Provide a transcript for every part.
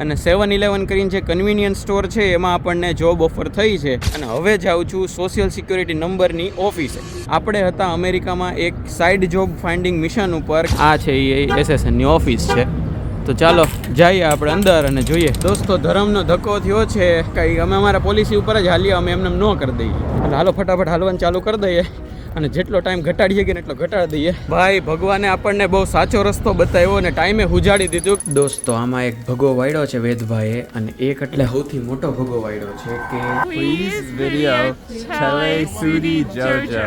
અને 7-11 કરીને જે કન્વિનિયન્સ સ્ટોર છે એમાં આપણને જોબ ઓફર થઈ છે અને હવે જાઉં છું સોશિયલ સિક્યુરિટી નંબરની ઓફિસે. આપણે હતા અમેરિકામાં એક સાઇડ જોબ ફાઇન્ડિંગ મિશન ઉપર. આ છે એ એસએસએનની ઓફિસ છે. તો ચાલો જઈએ આપણે અંદર અને જોઈએ. દોસ્તો, ધર્મનો ધક્કો થયો છે. કંઈ અમે અમારા પોલિસી ઉપર જ હાલીએ, અમે એમને ન કરી દઈએ. એટલે હાલો ફટાફટ હાલવાનું ચાલુ કરી દઈએ અને જેટલો ટાઈમ ઘટાડી શકીએ એટલો ઘટાડી દઈએ. ભાઈ, ભગવાને આપણને બહુ સાચો રસ્તો બતાવ્યો અને ટાઈમે ઉજાડી દીધું. દોસ્તો, આમાં એક ભગો વાળ્યો છે વેદભાઈએ અને એક એટલે સૌથી મોટો ભગો વાળ્યો છે કે Please video Chile Sudi Jojo.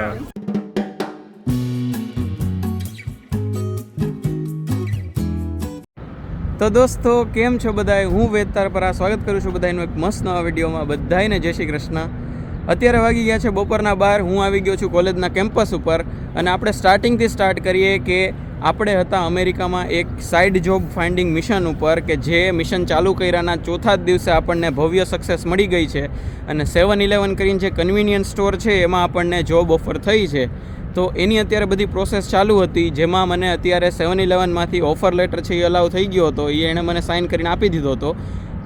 તો દોસ્તો, કેમ છો બધાય? હું વેદતાર પર સ્વાગત કરું છું બધાનું એક મસ્ત નવા વિડીયોમાં. બધાને જય શ્રી કૃષ્ણ. અત્યારે વાગી ગયા છે બપોરના 12. હું આવી ગયો છું કોલેજના કેમ્પસ ઉપર અને આપણે સ્ટાર્ટિંગથી સ્ટાર્ટ કરીએ કે આપણે હતા અમેરિકામાં એક સાઇડ જોબ ફાઇન્ડિંગ મિશન ઉપર કે જે મિશન ચાલુ કર્યાના ચોથા જ દિવસે આપણને ભવ્ય સક્સેસ મળી ગઈ છે અને 7-11 કરીને જે કન્વિનિયન્સ સ્ટોર છે એમાં આપણને જોબ ઓફર થઈ છે. તો એની અત્યારે બધી પ્રોસેસ ચાલુ હતી, જેમાં મને અત્યારે 7-11માંથી ઓફર લેટર છે એ અલાઉ થઈ ગયો હતો. એણે મને સાઇન કરીને આપી દીધો હતો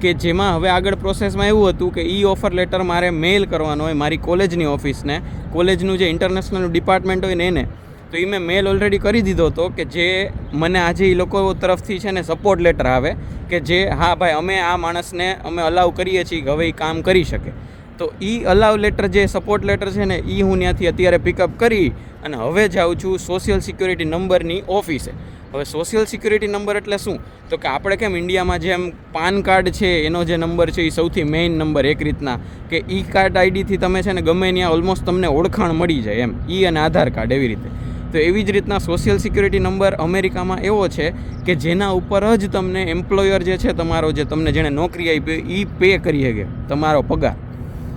કે જેમાં હવે આગળ પ્રોસેસમાં એવું હતું કે ઓફર લેટર મારે મેલ કરવાનો હોય મારી કોલેજની ઓફિસને, કોલેજનું જે ઇન્ટરનેશનલ ડિપાર્ટમેન્ટ હોય ને એને. તો એ મેં મેલ ઓલરેડી કરી દીધો હતો કે જે મને આજે એ લોકો તરફથી છે ને સપોર્ટ લેટર આવે કે જે હા ભાઈ, અમે આ માણસને અમે અલાઉ કરીએ છીએ કે હવે એ કામ કરી શકે. તો અલાઉ લેટર જે સપોર્ટ લેટર છે ને હું ત્યાંથી અત્યારે પિકઅપ કરી અને હવે જાઉં છું સોશિયલ સિક્યુરિટી નંબરની ઓફિસે. હવે સોશિયલ સિક્યુરિટી નંબર એટલે શું? તો કે આપણે કેમ ઇન્ડિયામાં જેમ પાન કાર્ડ છે એનો જે નંબર છે એ સૌથી મેઇન નંબર એક રીતના કે કાર્ડ આઈડીથી તમે છે ને ગમે ત્યાં ઓલમોસ્ટ તમને ઓળખાણ મળી જાય એમ, અને આધાર કાર્ડ એવી રીતે. તો એવી જ રીતના સોશિયલ સિક્યુરિટી નંબર અમેરિકામાં એવો છે કે જેના ઉપર જ તમને એમ્પ્લોયર જે છે તમારો, જે તમને જેણે નોકરી આપી એ પે કરી શકે તમારો પગાર.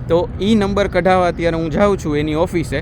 તો નંબર કઢાવવા અત્યારે હું જાઉં છું એની ઓફિસે.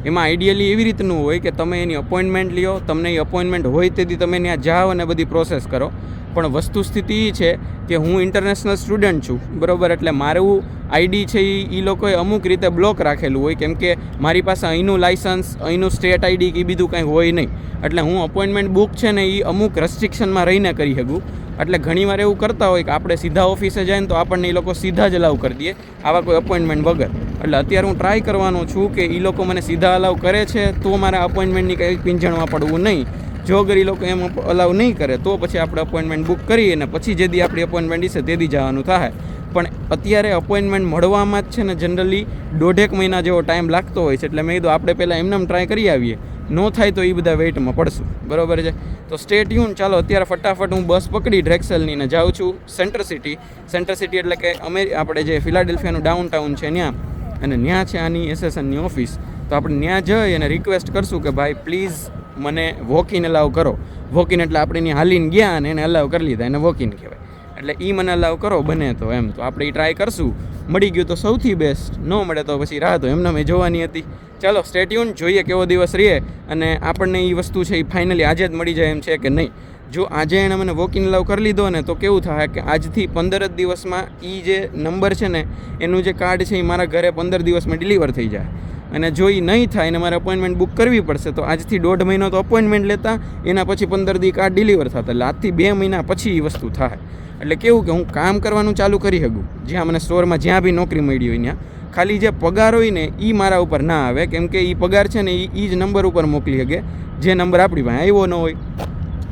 એમાં આઈડિયલી એવી રીતનું હોય કે તમે એની અપોઇન્ટમેન્ટ લ્યો, તમને એ અપોઇન્ટમેન્ટ હોય તેથી તમે ત્યાં જાઓ અને બધી પ્રોસેસ કરો. પણ વસ્તુ સ્થિતિ એ છે કે હું ઇન્ટરનેશનલ સ્ટુડન્ટ છું, બરાબર? એટલે મારું આઈડી છે એ લોકોએ અમુક રીતે બ્લોક રાખેલું હોય, કેમ કે મારી પાસે અહીંનું લાઇસન્સ, અહીંનું સ્ટેટ આઈડી કે બીજું કંઈ હોય નહીં. એટલે હું અપોઇન્ટમેન્ટ બુક છે ને એ અમુક રેસ્ટ્રિક્શનમાં રહીને કરી શકું. એટલે ઘણીવાર એવું કરતા હોય કે આપણે સીધા ઓફિસે જઈએ ને તો આપણને એ લોકો સીધા જ અલાઉ કરી દે આવા કોઈ અપોઇન્ટમેન્ટ વગર. એટલે અત્યારે હું ટ્રાય કરવાનો છું કે એ લોકો મને સીધા અલાઉ કરે છે તો મારે અપોઇન્ટમેન્ટની કંઈ પીંછણમાં પડવું નહીં. જો અગર એ લોકો એમ અલાઉ નહીં કરે તો પછી આપણે અપોઇન્ટમેન્ટ બુક કરીએ અને પછી જે દી આપણી અપોઇન્ટમેન્ટ છે તે દી જવાનું થાય. પણ અત્યારે અપોઇન્ટમેન્ટ મળવામાં જ છે ને જનરલી 1.5 મહિના જેવો ટાઈમ લાગતો હોય છે. એટલે મેં કીધું આપણે પહેલાં એમને ટ્રાય કરી આવીએ, નો થાય તો એ બધા વેઇટમાં પડશું, બરાબર છે? તો સ્ટે ટ્યુન. ચાલો અત્યારે ફટાફટ હું બસ પકડી ડ્રેક્સલની ને જાઉં છું સેન્ટર સિટી. સેન્ટર સિટી એટલે કે આપણે જે ફિલાડેલ્ફિયાનું ડાઉનટાઉન છે ત્યાં, અને ત્યાં છે આની એસએસએનની ઓફિસ. તો આપણે ત્યાં જઈ અને રિક્વેસ્ટ કરશું કે ભાઈ પ્લીઝ મને વોક ઇન અલાઉ કરો. વોક ઇન એટલે આપણે ત્યાં હાલીને ગયા અને એને અલાઉ કરી લીધા, એને વોક ઇન કહેવાય. એટલે મને અલાઉ કરો બને તો એમ. તો આપણે ટ્રાય કરશું. મળી ગયું તો સૌથી બેસ્ટ, ન મળે તો પછી રાહ તો એમને મેં જોવાની હતી. ચાલો સ્ટે ટ્યુન, જોઈએ કેવો દિવસ રહે અને આપણને એ વસ્તુ છે એ ફાઇનલી આજે જ મળી જાય એમ છે કે નહીં. જો આજે એણે મને વોક ઇન અલાઉ કરી લીધો ને તો કેવું થાય કે આજથી 15 જ દિવસમાં જે નંબર છે ને એનું જે કાર્ડ છે એ મારા ઘરે 15 દિવસમાં ડિલિવર થઈ જાય. અને જો એ નહીં થાય ને મારે અપોઇન્ટમેન્ટ બુક કરવી પડશે તો આજથી 1.5 મહિનો તો અપોઇન્ટમેન્ટ લેતા, એના પછી 15 દી કાર્ડ ડિલિવર થતા. એટલે આજથી 2 મહિના પછી એ વસ્તુ થાય. એટલે કેવું કે હું કામ કરવાનું ચાલુ કરી શકું જ્યાં મને સ્ટોરમાં જ્યાં બી નોકરી મળી હોય ત્યાં. ખાલી જે પગાર હોય ને એ મારા ઉપર ના આવે, કેમ કે એ પગાર છે ને એ જ નંબર ઉપર મોકલી શકે જે નંબર આપણી પાસે આવ્યો ન હોય.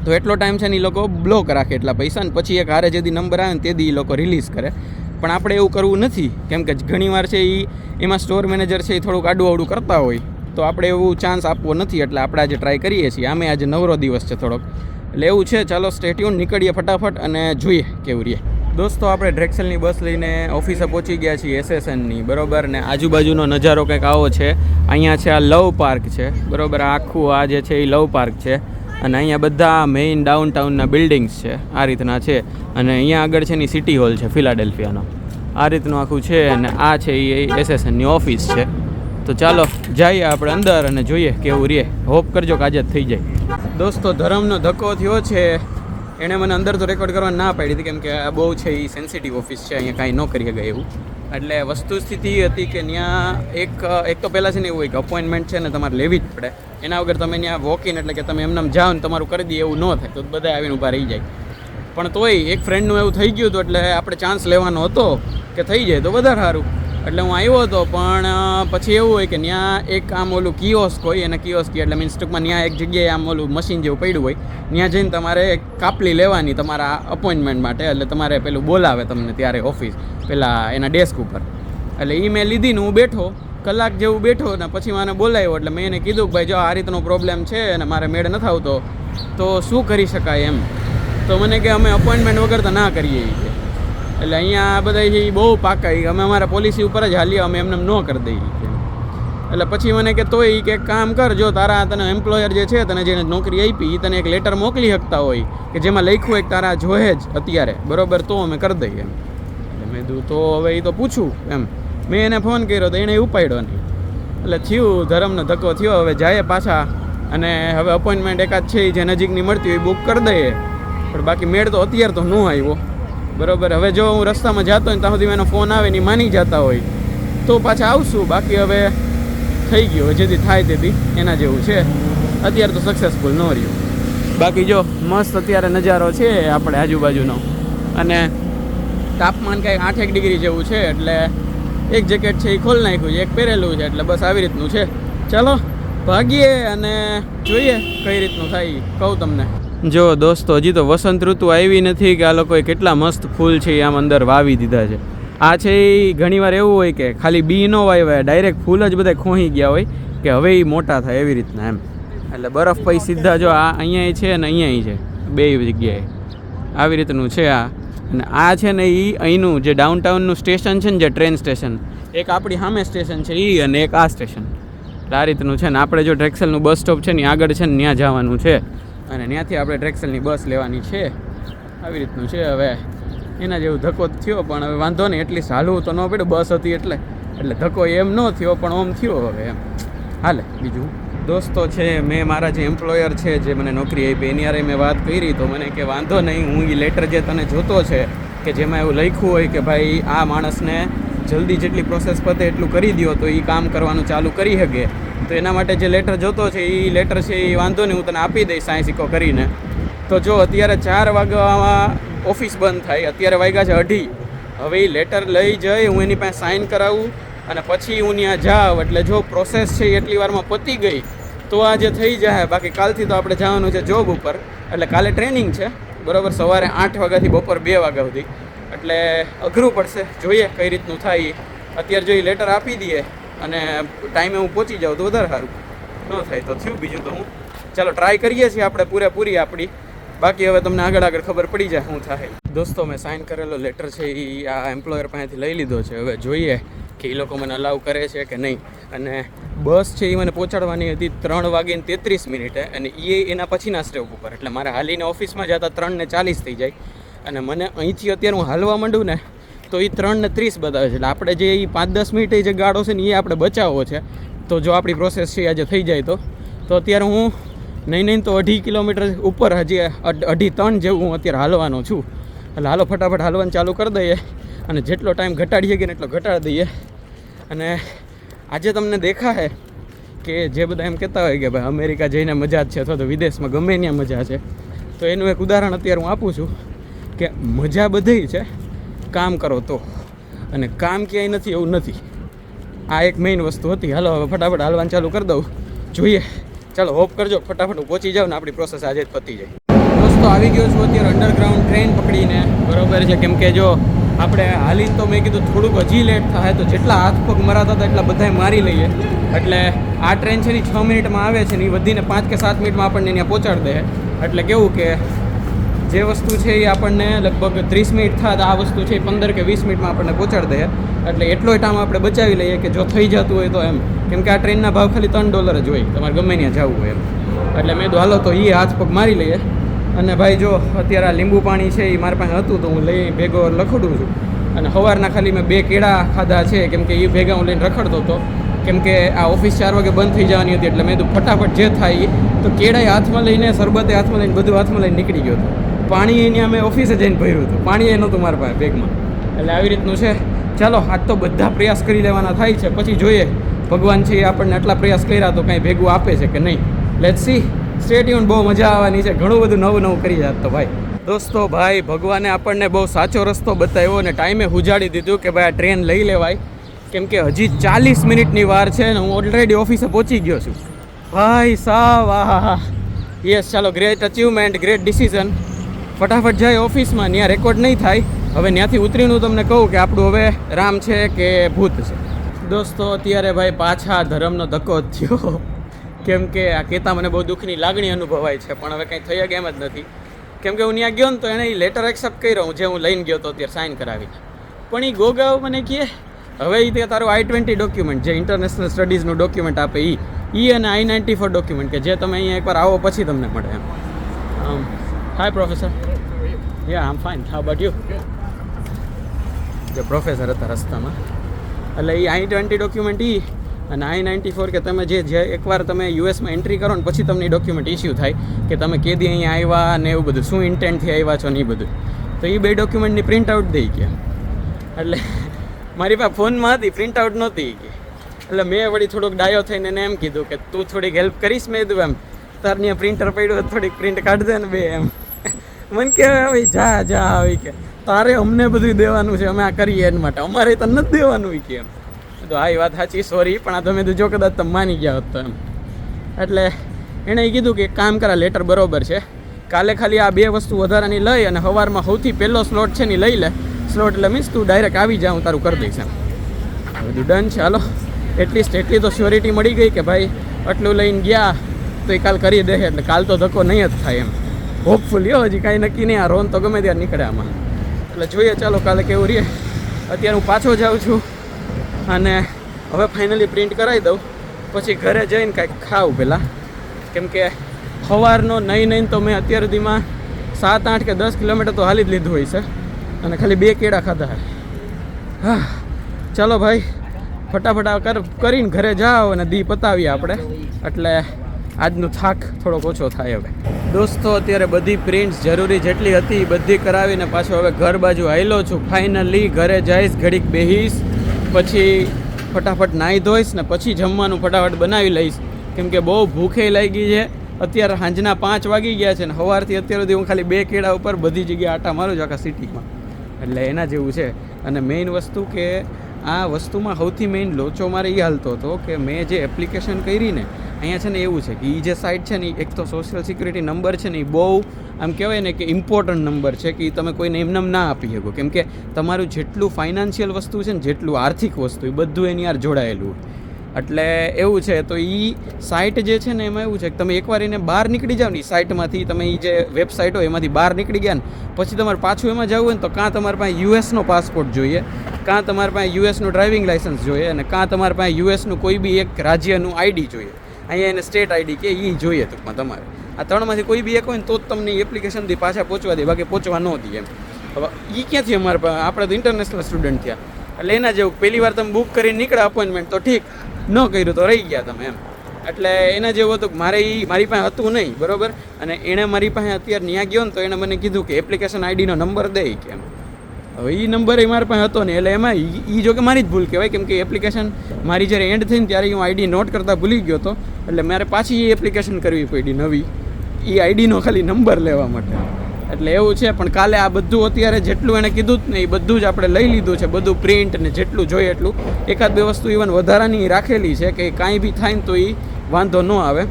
તો એટલો ટાઈમ છે ને એ લોકો બ્લોક રાખે એટલા પૈસા, ને પછી એક હારે જેથી નંબર આવે ને તે દી એ લોકો રિલીઝ કરે. પણ આપણે એવું કરવું નથી, કેમ કે ઘણીવાર છે એમાં સ્ટોર મેનેજર છે એ થોડુંક આડું કરતા હોય, તો આપણે એવું ચાન્સ આપવો નથી. એટલે આપણે આજે ટ્રાય કરીએ છીએ. આમે આજે નવરો દિવસ છે થોડોક, એટલે એવું છે. ચાલો સ્ટે ટ્યુન, નીકળીએ ફટાફટ અને જોઈએ કેવું રહે. દોસ્તો, આપણે ડ્રેક્સલની બસ લઈને ઓફિસે પહોંચી ગયા છીએ એસએસએનની, બરાબર? ને આજુબાજુનો નજારો કંઈક આવો છે. અહીંયા છે આ લવ પાર્ક છે, બરાબર? આખું આ જે છે એ લવ પાર્ક છે અને અહીંયા બધા મેઇન ડાઉનટાઉનના બિલ્ડિંગ્સ છે આ રીતના છે. અને અહીંયા આગળ છે ને સિટી હોલ છે ફિલાડેલ્ફિયાનો, આ રીતનું આખું છે. અને આ છે એ એસએસએનની ઓફિસ છે. તો ચાલો જઈએ આપણે અંદર અને જોઈએ કેવું રહે. હોપ કરજો કે આજે જ થઈ જાય. દોસ્તો, ધર્મનો ધક્કો થયો છે. એણે મને અંદર તો રેકોર્ડ કરવા ના પાડી હતી, કેમ કે આ બહુ છે એ સેન્સિટિવ ઓફિસ છે, અહીંયા કાંઈ ન કરી શકે એવું. એટલે વસ્તુ સ્થિતિ એ હતી કે ત્યાં એક તો પહેલાં છે ને એવું હોય કે અપોઇન્ટમેન્ટ છે ને તમારે લેવી જ પડે. એના વગર તમે ત્યાં વોક ઇન એટલે કે તમે એમને જાઓ ને તમારું કરી દઈએ એવું ન થાય, તો બધા આવીને ઊભા રહી જાય. પણ તોય એક ફ્રેન્ડનું એવું થઈ ગયું હતું એટલે આપણે ચાન્સ લેવાનો હતો કે થઈ જાય તો વધારે સારું. એટલે હું આવ્યો હતો પણ પછી એવું હોય કે ત્યાં એક આમ ઓલું કિયોસ્ક હોય અને કિયોસ્ક એટલે મીન્સ ટૂંકમાં ત્યાં એક જગ્યાએ આમ ઓલું મશીન જેવું પડ્યું હોય ત્યાં જઈને તમારે કાપલી લેવાની તમારા અપોઇન્ટમેન્ટ માટે. એટલે તમારે પેલું બોલાવે તમને ત્યારે ઓફિસ પેલા એના ડેસ્ક ઉપર. એટલે એ મેં લીધી ને હું બેઠો કલાક જેવું બેઠો ને પછી મને બોલાવ્યો. એટલે મેં એને કીધું કે ભાઈ જો આ રીતનો પ્રોબ્લેમ છે અને મારે મેળ નથી આવતો તો શું કરી શકાય એમ. તો મને કે અમે અપોઇન્ટમેન્ટ વગર તો ના કરીએ એ કે. એટલે અહીંયા બધા છે એ બહુ પાકા અમે અમારા પોલિસી ઉપર જ હાલીએ અમે એમને ન કરી દઈએ. એટલે પછી મને કે તોય કે એક કામ કર જો તારા તને એમ્પ્લોયર જે છે તને જેને નોકરી આપી એ તને એક લેટર મોકલી શકતા હોય કે જેમાં લખ્યું હોય કે તારા જોહે જ અત્યારે બરાબર તો અમે કરી દઈએ એમ. એટલે મેં કીધું તો હવે એ તો પૂછું એમ. મેં એને ફોન કર્યો તો એણે ઉપાડ્યો નહીં. એટલે થયું ધરમનો ધક્કો થયો. હવે જાય પાછા અને હવે અપોઇન્ટમેન્ટ એકાદ છે જે નજીકની મળતી હોય બુક કરી દઈએ. પણ બાકી મેળ તો અત્યારે તો ન આવ્યો બરાબર. હવે જો હું રસ્તામાં જતો હોય ત્યાં સુધી એનો ફોન આવે ને માની જતા હોય તો પાછા આવશું. બાકી હવે થઈ ગયું જેથી થાય તેથી એના જેવું છે. અત્યારે તો સક્સેસફુલ ન રહ્યું. બાકી જો મસ્ત અત્યારે નજારો છે આપણે આજુબાજુનો અને તાપમાન કાંઈ 8 ડિગ્રી જેવું છે. એટલે એક જેકેટ છે એ ખોલી નાખ્યું છે એક પહેરેલું છે. એટલે બસ આવી રીતનું છે. ચાલો ભાગીએ અને જોઈએ કઈ રીતનું થાય કહું તમને. જો દોસ્તો હજી તો વસંત ઋતુ આવી નથી કે આ લોકોએ કેટલા મસ્ત ફૂલ છે એ આમ અંદર વાવી દીધા છે. આ છે એ ઘણીવાર એવું હોય કે ખાલી બી ન વાવ્યા ડાયરેક્ટ ફૂલ જ બધા ખોઈ ગયા હોય કે હવે એ મોટા થાય એવી રીતના એમ. એટલે બરફ પછી સીધા જો આ અહીંયા છે ને અહીંયા છે બે જગ્યાએ આવી રીતનું છે આ. અને આ છે ને એ અહીંનું જે ડાઉનટાઉનનું સ્ટેશન છે ને જે ટ્રેન સ્ટેશન એક આપણી સામે સ્ટેશન છે એ અને એક આ સ્ટેશન. એટલે આ રીતનું છે ને આપણે જો ડ્રેક્સલનું બસ સ્ટોપ છે ને આગળ છે ને ત્યાં જવાનું છે અને ત્યાંથી આપણે ડ્રેક્સલની બસ લેવાની છે. આવી રીતનું છે. હવે એના જેવું ધક્કો થયો પણ હવે વાંધો નહીં એટલીસ્ટ હાલવું તો ન પડ્યું બસ હતી એટલે ધક્કો એમ ન થયો પણ ઓમ થયો હવે એમ હાલે. બીજું દોસ્તો છે મેં મારા જે એમ્પ્લોયર છે જે મને નોકરી આપી એની યારે મેં વાત કરી તો મને કે વાંધો નહીં હું એ લેટર જે તને જોતો છે કે જેમાં એવું લખ્યું હોય કે ભાઈ આ માણસને જલ્દી જેટલી પ્રોસેસ પતે એટલું કરી દો તો એ કામ કરવાનું ચાલુ કરી શકે. તો એના માટે જે લેટર જોતો છે એ લેટર છે એ વાંધો નહીં હું તને આપી દઈશ સાંઈ સિક્કો કરીને. તો જો અત્યારે 4 વાગ્યામાં ઓફિસ બંધ થાય અત્યારે વાગ્યા છે 2:30. હવે એ લેટર લઈ જઈ હું એની પાસે સાઇન કરાવું અને પછી હું ત્યાં જાઉં. એટલે જો પ્રોસેસ છે એટલી વારમાં પતી ગઈ તો આ જે થઈ જાય. બાકી કાલથી તો આપણે જવાનું છે જોબ ઉપર. એટલે કાલે ટ્રેનિંગ છે બરાબર સવારે 8 વાગ્યાથી બપોર 2 વાગ્યા સુધી. એટલે અઘરું પડશે જોઈએ કઈ રીતનું થાય. અત્યારે જો એ લેટર આપી દઈએ અને ટાઈમે હું પહોંચી જાઉં તો વધારે સારું. ન થાય તો થયું બીજું તો હું ચાલો ટ્રાય કરીએ છીએ આપણે પૂરેપૂરી આપણી. બાકી હવે તમને આગળ ખબર પડી જાય શું થાય. દોસ્તો મેં સાઇન કરેલો લેટર છે એ આ એમ્પ્લોયર પાસેથી લઈ લીધો છે. હવે જોઈએ કે એ લોકો મને અલાઉ કરે છે કે નહીં. અને બસ છે એ મને પહોંચાડવાની હતી 3:33 અને એ એના પછીના સ્ટેપ ઉપર. એટલે મારે હાલીને ઓફિસમાં જતા 3:40 થઈ જાય અને મને અહીંથી અત્યારે હું હાલવા માંડું ને તો એ 3:30 બતાવે છે. એટલે આપણે જે એ 5-10 મિનિટે જે ગાડો છે ને એ આપણે બચાવવો છે. તો જો આપણી પ્રોસેસ છે આજે થઈ જાય તો અત્યારે હું નહીં તો 2.5 કિલોમીટર ઉપર હજી 2.5-3 જેવું હું અત્યારે હાલવાનો છું. એટલે હાલો ફટાફટ હાલવાનું ચાલુ કરી દઈએ અને જેટલો ટાઈમ ઘટાડીએ કે એટલો ઘટાડી દઈએ. અને આજે તમને દેખાય કે જે બધા એમ કહેતા હોય કે ભાઈ અમેરિકા જઈને મજા જ છે અથવા તો વિદેશમાં ગમે ત્યાં મજા છે તો એનું એક ઉદાહરણ અત્યારે હું આપું છું કે મજા બધી છે કામ કરો તો અને કામ ક્યાંય નથી એવું નથી. આ એક મેઇન વસ્તુ હતી. હાલો હવે ફટાફટ હાલવાનું ચાલુ કરી દઉં જોઈએ. ચાલો હોપ કરજો ફટાફટ હું પહોંચી જાઉં ને આપણી પ્રોસેસ આજે જ પતી જાય. દોસ્તો આવી ગયો છું અત્યારે અંડરગ્રાઉન્ડ ટ્રેન પકડીને બરાબર છે. કેમ કે જો આપણે હાલીને તો મેં કીધું થોડુંક હજી લેટ થાય તો જેટલા હાથ પગ મરાતા હતા એટલા બધાય મારી લઈએ. એટલે આ ટ્રેન છે ને 6 મિનિટમાં આવે છે ને એ વધીને 5 કે 7 મિનિટમાં આપણને ત્યાં પહોંચાડી દે. એટલે કેવું કે જે વસ્તુ છે એ આપણને લગભગ 30 મિનિટ થાય આ વસ્તુ છે 15 કે 20 મિનિટમાં આપણને પહોંચાડી દે. એટલે એટલો ટાઈમ આપણે બચાવી લઈએ કે જો થઈ જતું હોય તો એમ. કેમ કે આ ટ્રેનના ભાવ ખાલી $3 જ હોય તમારે ગમે ત્યાં જવું હોય એમ. એટલે મેં તો હાલો તો એ હાથ પગ મારી લઈએ. અને ભાઈ જો અત્યારે આ લીંબુ પાણી છે એ મારી પાસે હતું તો હું લઈ ભેગો રખડું છું. અને સવારના ખાલી મેં 2 કેળા ખાધા છે કેમ કે એ ભેગા હું લઈને રખડતો હતો. કેમ કે આ ઓફિસ 4 વાગે બંધ થઈ જવાની હતી એટલે મેં તો ફટાફટ જે થાય તો કેળાએ હાથમાં લઈને શરબતે હાથમાં લઈને બધું હાથમાં લઈને નીકળી ગયો હતો. પાણી અહીંયા અમે ઓફિસે જઈને ભર્યું હતું. પાણી એ નહોતું મારા પાસે બેગમાં. એટલે આવી રીતનું છે. ચાલો આજ તો બધા પ્રયાસ કરી લેવાના થાય છે પછી જોઈએ ભગવાન છે એ આપણને આટલા પ્રયાસ કર્યા તો કાંઈ ભેગું આપે છે કે નહીં. Let's see. Stay tune. બહુ મજા આવવાની છે. ઘણું બધું નવું કરી જાત તો ભાઈ. દોસ્તો ભાઈ ભગવાને આપણને બહુ સાચો રસ્તો બતાવ્યો અને ટાઈમે ઉજાડી દીધું કે ભાઈ આ ટ્રેન લઈ લેવાય, કેમ કે હજી 40 મિનિટની વાર છે ને હું ઓલરેડી ઓફિસે પહોંચી ગયો છું ભાઈ સાહેબ. આહા યસ, ચાલો, ગ્રેટ અચીવમેન્ટ, ગ્રેટ ડિસિઝન. ફટાફટ જાય ઓફિસમાં, ત્યાં રેકોર્ડ નહીં થાય. હવે ત્યાંથી ઉતરીને હું તમને કહું કે આપણું હવે રામ છે કે ભૂત છે. દોસ્તો અત્યારે ભાઈ પાછા ધર્મનો ધક્કો થયો, કેમ કે આ કહેતા મને બહુ દુઃખની લાગણી અનુભવાય છે, પણ હવે કંઈ થઈ ગયા એમ જ નથી. કેમ કે હું ત્યાં ગયો ને તો એણે લેટર એક્સેપ્ટ કર્યો જે હું લઈને ગયો તો અત્યારે સાઇન કરાવી, પણ એ ગોગાઓ મને કહે હવે એ તારું I-20 ડોક્યુમેન્ટ જે ઇન્ટરનેશનલ સ્ટડીઝનું ડોક્યુમેન્ટ આપે એ અને I-94 ડોક્યુમેન્ટ કે જે તમે અહીંયા એકવાર આવો પછી તમને મળે એમ. હાય પ્રોફેસર. યા આમ ફાઇન, હાઉ અબાઉટ યુ? જે પ્રોફેસર હતા રસ્તામાં, એટલે એ I-20 ડોક્યુમેન્ટ અને I-94 કે તમે જે એકવાર તમે યુએસમાં એન્ટ્રી કરો ને પછી તમને ડોક્યુમેન્ટ ઇસ્યુ થાય કે તમે કેદી અહીંયા આવ્યા ને એવું બધું, શું ઇન્ટેન્ટથી આવ્યા છો ને એ બધું. તો એ બે ડોક્યુમેન્ટની પ્રિન્ટ આઉટ દઈ ગયા, એટલે મારી પાસે ફોનમાં હતી, પ્રિન્ટ આઉટ નહોતી કે. એટલે મેં વળી થોડોક ડાયો થઈને એને એમ કીધું કે તું થોડીક હેલ્પ કરીશ. મેં કીધું એમ તારની પ્રિન્ટર પડ્યું થોડીક પ્રિન્ટ કાઢ દે ને બે એમ. મને કે ભાઈ જા આવી કે તારે અમને બધું દેવાનું છે, અમે આ કરીએ એના માટે, અમારે તો નથી દેવાનું કે એમ. તો હા એ વાત સાચી, સોરી, પણ આ તમે જો કદાચ તમે માની ગયા હોત તો એમ. એટલે એણે કીધું કે એક કામ કરા, લેટર બરોબર છે, કાલે ખાલી આ બે વસ્તુ વધારાની લઈ અને સવારમાં સૌથી પહેલો સ્લોટ છે ને લઈ લે. સ્લોટ એટલે મીન્સ તું ડાયરેક્ટ આવી જા, હું તારું કરી દઈશ એમ. બધું ડન છે. હાલો, એટલીસ્ટ એટલી તો શ્યોરિટી મળી ગઈ કે ભાઈ આટલું લઈને ગયા તો એ કાલ કરી દે, એટલે કાલ તો ધક્કો નહીં જ થાય એમ. હોપફુલી હજી કાંઈ નક્કી નહીં, આ રોન તો ગમે ત્યારે નીકળે આમાં. એટલે જોઈએ ચાલો કાલે કેવું રહે. અત્યારે હું પાછો જાઉં છું અને હવે ફાઇનલી પ્રિન્ટ કરાવી દઉં, પછી ઘરે જઈને કાંઈક ખાવું પહેલાં, કેમ કે સવારનો નહીં તો મેં અત્યાર સુધીમાં 7-8 કે 10 કિલોમીટર તો હાલી જ લીધું હોય છે અને ખાલી 2 કેળા ખાધા. હા ચાલો ભાઈ, ફટાફટ કરીને ઘરે જાઓ અને દી પતાવીએ આપણે, એટલે આજનો થાક થોડોક ઓછો થાય. હવે દોસ્તો અત્યારે બધી પ્રિન્ટ્સ જરૂરી જેટલી હતી બધી કરાવીને પાછો હવે ઘર બાજુ આવેલો છું. ફાઇનલી ઘરે જઈશ, ઘડીક બેહીશ, પછી ફટાફટ નાહી ધોઈશ ને પછી જમવાનું ફટાફટ બનાવી લઈશ, કેમ કે બહુ ભૂખે લાગી છે. અત્યારે સાંજના 5 વાગી ગયા છે ને સવારથી અત્યાર સુધી હું ખાલી 2 કેળા ઉપર બધી જગ્યાએ આટા મારું છું આખા સિટીમાં, એટલે એના જેવું છે. અને મેઇન વસ્તુ કે આ વસ્તુમાં સૌથી મેઇન લોચો મારે એ હાલતો હતો કે મેં જે એપ્લિકેશન કરી ને અહીંયા છે ને એવું છે કે એ જે સાઇટ છે ને એક તો સોશિયલ સિક્યુરિટી નંબર છે ને એ બહુ આમ કહેવાય ને કે ઇમ્પોર્ટન્ટ નંબર છે કે તમે કોઈને એમને ના આપી શકો, કેમ કે તમારું જેટલું ફાઇનાન્શિયલ વસ્તુ છે ને જેટલું આર્થિક વસ્તુ એ બધું એની યાર જોડાયેલું. એટલે એવું છે. તો એ સાઇટ જે છે ને એમાં એવું છે કે તમે એકવાર એને બહાર નીકળી જાઓ ને એ સાઇટમાંથી, તમે એ જે વેબસાઇટ હોય એમાંથી બહાર નીકળી ગયા ને પછી તમારે પાછું એમાં જવું હોય ને તો કાં તમારી પાસે યુએસનો પાસપોર્ટ જોઈએ, કાં તમારી પાસે યુએસનું ડ્રાઇવિંગ લાઇસન્સ જોઈએ, અને કાં તમારી પાસે યુએસનું કોઈ બી એક રાજ્યનું આઈડી જોઈએ. અહીંયા એને સ્ટેટ આઈડી કે એ જોઈએ ટૂંકમાં તમારે. આ ત્રણમાંથી કોઈ બી એક હોય ને તો જ તમને એપ્લિકેશનથી પાછા પહોંચવા દે, બાકી પહોંચવા ન દે એમ. હવે એ ક્યાંથી અમારે પાસે, આપણે તો ઇન્ટરનેશનલ સ્ટુડન્ટ થયા, એટલે એના જેવું પહેલી વાર તમે બુક કરીને નીકળે અપોઇન્ટમેન્ટ તો ઠીક, ન કર્યું તો રહી ગયા તમે એમ. એટલે એના જેવું હતું કે મારી પાસે હતું નહીં, બરાબર. અને એણે મારી પાસે અત્યારે ત્યાં ગયો ને તો એણે મને કીધું કે એપ્લિકેશન આઈડીનો નંબર દે કે એમ. હવે એ નંબર મારી પાસે હતો ને, એટલે એમાં એ જો કે મારી જ ભૂલ કહેવાય, કેમ કે એપ્લિકેશન મારી જ્યારે એન્ડ થઈને ત્યારે હું આઈડી નોટ કરતાં ભૂલી ગયો હતો, એટલે મારે પાછી એ એપ્લિકેશન કરવી પડી નવી, એ આઈડીનો ખાલી નંબર લેવા માટે. એટલે એવું છે. પણ કાલે આ બધું અત્યારે જેટલું એણે કીધું જ ને એ બધું જ આપણે લઈ લીધું છે, બધું પ્રિન્ટ ને જેટલું જોઈએ એટલું. 1-2 વસ્તુ ઇવન વધારાની રાખેલી છે કે કાંઈ બી થાય ને તો એ વાંધો ન આવે.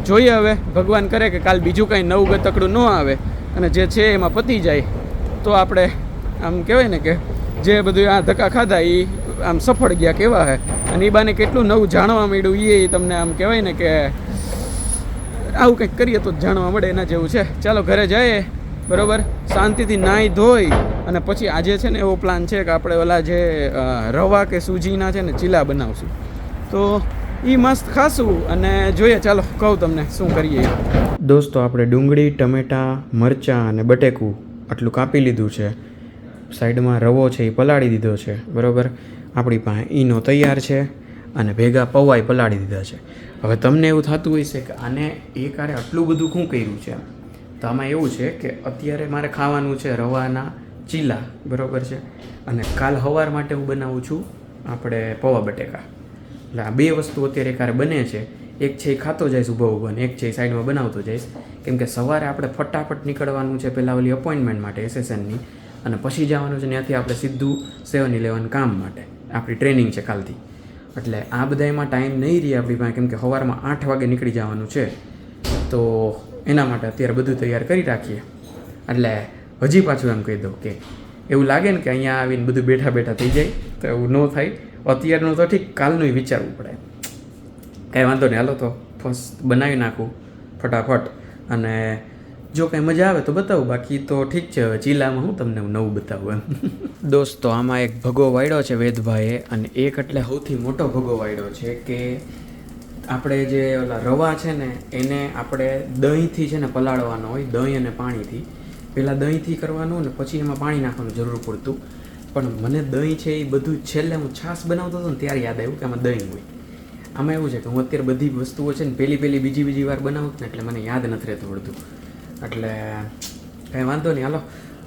જોઈએ હવે, ભગવાન કરે કે કાલ બીજું કાંઈ નવું ગતકડું ન આવે અને જે છે એમાં પતી જાય તો આપણે આમ કહેવાય ને કે જે બધું આ ધક્કા ખાધા એ આમ સફળ ગયા કેવા હે. અને એ બાને કેટલું નવું જાણવા મળ્યું એ તમને આમ કહેવાય ને કે આવું કંઈક કરીએ તો જાણવા મળે, એના જેવું છે. ચાલો ઘરે જઈએ, બરાબર, શાંતિથી નાહી ધોઈ અને પછી આજે છે ને એવો પ્લાન છે કે આપણે ઓલા જે રવા કે સૂજીના છે ને ચીલા બનાવશું, તો એ મસ્ત ખાશું અને જોઈએ. ચાલો કહું તમને શું કરીએ. દોસ્તો આપણે ડુંગળી, ટમેટાં, મરચાં અને બટેકું આટલું કાપી લીધું છે. સાઈડમાં રવો છે એ પલાળી દીધો છે, બરાબર. આપણી પાસે ઈનો તૈયાર છે અને ભેગા પૌવાય પલાળી દીધા છે. હવે તમને એવું થતું હોય છે કે આને એકારે આટલું બધું શું કર્યું છે, તો આમાં એવું છે કે અત્યારે મારે ખાવાનું છે રવાના ચીલા, બરાબર છે. અને કાલ સવાર માટે હું બનાવું છું આપણે પૌવા બટેકા. એટલે આ બે વસ્તુ અત્યારે એકારે બને છે. એક છે એ ખાતો જઈશ ઊભો ઊભો ને એક છે એ સાઈડમાં બનાવતો જઈશ, કેમ કે સવારે આપણે ફટાફટ નીકળવાનું છે પહેલાં ઓલી અપોઇન્ટમેન્ટ માટે SSNની, અને પછી જવાનું છે ત્યાંથી આપણે સીધું 7-Eleven કામ માટે, આપણી ટ્રેનિંગ છે કાલથી. એટલે આ બધામાં ટાઈમ નહીં રહે આપણી પાસે, કેમ કે સવારમાં 8 વાગે નીકળી જવાનું છે. તો એના માટે અત્યારે બધું તૈયાર કરી રાખીએ. એટલે હજી પાછું એમ કહી દઉં કે એવું લાગે ને કે અહીંયા આવીને બધું બેઠા બેઠા થઈ જાય, તો એવું ન થાય. અત્યારનું તો ઠીક, કાલનું વિચારવું પડે. કાંઈ વાંધો નહીં, હાલો તો ફર્સ્ટ બનાવી નાખું ફટાફટ, અને જો કાંઈ મજા આવે તો બતાવું, બાકી તો ઠીક છે. હવે ચીલામાં હું તમને નવું બતાવું એમ. દોસ્તો આમાં એક ભગો વાળ્યો છે વેદભાઈએ, અને એક એટલે સૌથી મોટો ભગો વાળ્યો છે કે આપણે જે ઓલા રવા છે ને એને આપણે દહીંથી છે ને પલાળવાનો હોય, દહીં અને પાણીથી. પહેલાં દહીંથી કરવાનું ને પછી એમાં પાણી નાખવાનું જરૂર પડતું, પણ મને દહીં છે એ બધું છેલ્લે હું છાશ બનાવતો હતો ને ત્યારે યાદ આવ્યું કે આમાં દહીં હોય. આમાં એવું છે કે હું અત્યારે બધી વસ્તુઓ છે ને પહેલી બીજી વાર બનાવું ને એટલે મને યાદ નથી રહેતું બધું. એટલે કાંઈ વાંધો નહીં, હાલો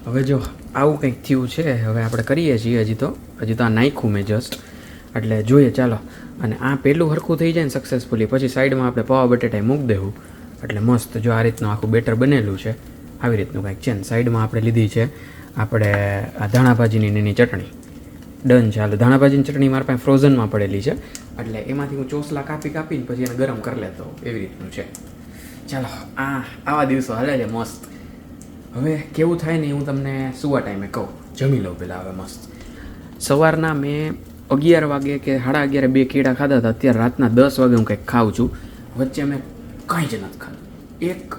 હવે જો આવું કંઈક થયું છે. હવે આપણે કરીએ છીએ, હજી તો આ નાખ્યું મેં જસ્ટ, એટલે જોઈએ ચાલો. અને આ પહેલું હરખું થઈ જાય ને સક્સેસફુલી, પછી સાઈડમાં આપણે પાવા બટેટા મૂકી દેવું, એટલે મસ્ત જો આ રીતનું આખું બેટર બનેલું છે. આવી રીતનું કાંઈક છે ને. સાઈડમાં આપણે લીધી છે આપણે આ ધાણાભાજીની એની ચટણી. ડન, ચાલો. ધાણાભાજીની ચટણી મારા પાસે ફ્રોઝનમાં પડેલી છે, એટલે એમાંથી હું ચોસલા કાપીને પછી એને ગરમ કરી લેતો, એવી રીતનું છે. ચાલો, આવા દિવસો હાલે છે મસ્ત. હવે કેવું થાય ને હું તમને સુવા ટાઈમે કહું. જમી લઉં પહેલાં હવે મસ્ત. સવારના મેં 11 વાગે કે 11:30 2 કેળા ખાધા હતા. અત્યારે રાતના 10 વાગે હું કંઈક ખાઉં છું. વચ્ચે મેં કાંઈ જ નથી ખાધું, એક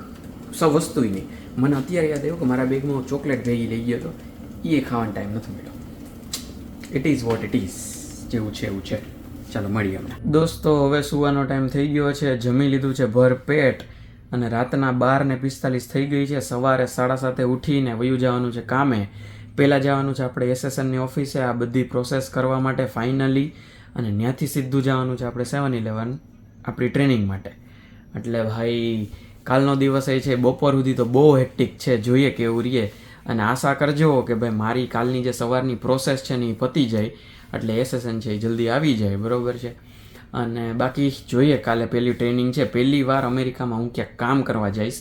વસ્તુય નહીં. મને અત્યારે યાદ આવ્યું કે મારા બેગમાં ચોકલેટ ભેગી લઈ ગયો હતો, એ ખાવાનો ટાઈમ નથી મળ્યો. It is what it is, જેવું છે એવું છે. ચાલો મળીએ હમણાં. દોસ્તો હવે સુવાનો ટાઈમ થઈ ગયો છે, જમી લીધું છે ભર પેટ, અને રાતના 12:45 થઈ ગઈ છે. સવારે 7:30 ઉઠીને વયું જવાનું છે કામે. પહેલાં જવાનું છે આપણે SSNની ઓફિસે આ બધી પ્રોસેસ કરવા માટે ફાઇનલી, અને ત્યાંથી સીધું જવાનું છે આપણે 7-Eleven આપણી ટ્રેનિંગ માટે. એટલે ભાઈ કાલનો દિવસ એ છે, બપોર સુધી તો બહુ હેક્ટિક છે, જોઈએ કેવું રહીએ. અને આશા કરજો કે ભાઈ મારી કાલની જે સવારની પ્રોસેસ છે ને એ પતી જાય, એટલે SSN છે એ જલ્દી આવી જાય, બરાબર છે. અને બાકી જોઈએ, કાલે પહેલી ટ્રેનિંગ છે, પહેલી વાર અમેરિકામાં હું ક્યાંક કામ કરવા જઈશ,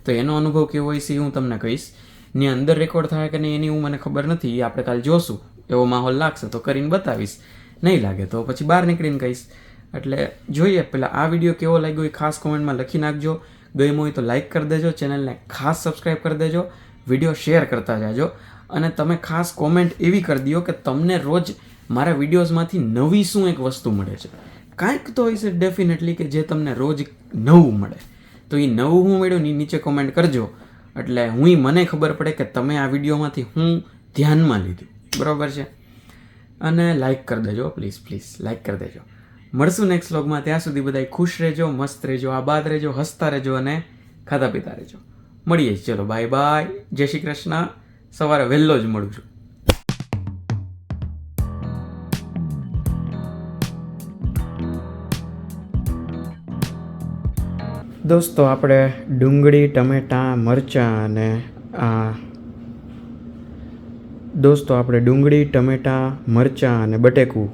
તો એનો અનુભવ કેવો હોય છે હું તમને કહીશ. ની અંદર રેકોર્ડ થાય કે નહીં એની મને ખબર નથી, એ આપણે કાલે જોશું. એવો માહોલ લાગશે તો કરીને બતાવીશ, નહીં લાગે તો પછી બહાર નીકળીને કહીશ. એટલે જોઈએ. પહેલાં આ વિડીયો કેવો લાગ્યો એ ખાસ કોમેન્ટમાં લખી નાખજો. ગમ્યો હોય તો લાઇક કરી દેજો, ચેનલને ખાસ સબસ્ક્રાઈબ કરી દેજો, વિડીયો શેર કરતા જાજો, અને તમે ખાસ કોમેન્ટ એવી કરી દો કે તમને રોજ મારા વિડીયોઝમાંથી નવી શું એક વસ્તુ મળે છે. કાંઈક તો હોય છે ડેફિનેટલી કે જે તમને રોજ નવું મળે, તો એ નવું હું મળ્યું ને નીચે કોમેન્ટ કરજો, એટલે મને ખબર પડે કે તમે આ વિડીયોમાંથી હું ધ્યાનમાં લીધું, બરાબર છે. અને લાઇક કરી દેજો, પ્લીઝ લાઇક કરી દેજો. મળશું નેક્સ્ટ વ્લોગમાં. ત્યાં સુધી બધા ખુશ રહેજો, મસ્ત રહેજો, આબાદ રહેજો, હસતા રહેજો અને ખાતા પીતા રહેજો. મળીએ. ચલો બાય બાય, જય શ્રી કૃષ્ણ. સવારે વહેલો જ મળું છું. દોસ્તો આપણે ડુંગળી, ટમેટાં, મરચાં અને બટેકું